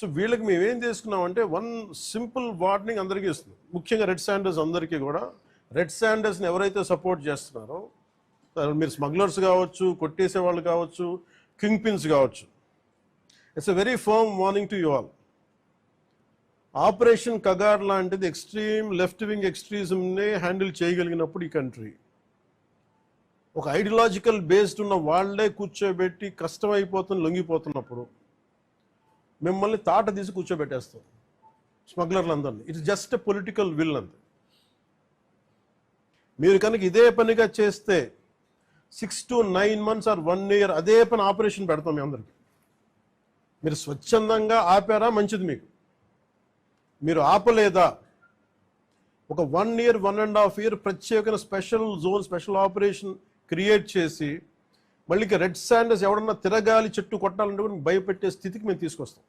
So వీళ్ళకి మేమేం చేసుకున్నామంటే వన్ సింపుల్ వార్నింగ్ అందరికీ ఇస్తుంది, ముఖ్యంగా రెడ్ శాండర్స్ అందరికీ కూడా. రెడ్ శాండర్స్ని ఎవరైతే సపోర్ట్ చేస్తున్నారో, మీరు స్మగ్లర్స్ కావచ్చు, కొట్టేసే వాళ్ళు కావచ్చు, కింగ్ పిన్స్ కావచ్చు, it's a very firm warning to you all. Operation Kagar లాంటిది ఎక్స్ట్రీమ్ లెఫ్ట్ వింగ్ ఎక్స్ట్రీజంనే హ్యాండిల్ చేయగలిగినప్పుడు ఈ కంట్రీ, ఒక ఐడియాలజికల్ బేస్డ్ ఉన్న వాళ్ళే కూర్చోబెట్టి కష్టమైపోతుంది లొంగిపోతున్నప్పుడు మిమ్మల్ని తాట తీసి కూర్చోబెట్టేస్తాం స్మగ్లర్లందరినీ. It's just a political will అంతే. మీరు కనుక ఇదే పనిగా చేస్తే 6 to 9 months ఆర్ 1 year అదే పని ఆపరేషన్ పెడతాం మీ అందరికి. మీరు స్వచ్ఛందంగా ఆపారా మంచిది, మీరు ఆపలేదా ఒక 1 year 1.5 year ప్రత్యేకమైన special zone, special operation create చేసి మళ్ళీ రెడ్ శాండర్స్ ఎవడన్నా తిరగాలి చెట్టు కొట్టాలంటే కూడా భయపెట్టే స్థితికి మేము తీసుకొస్తాం.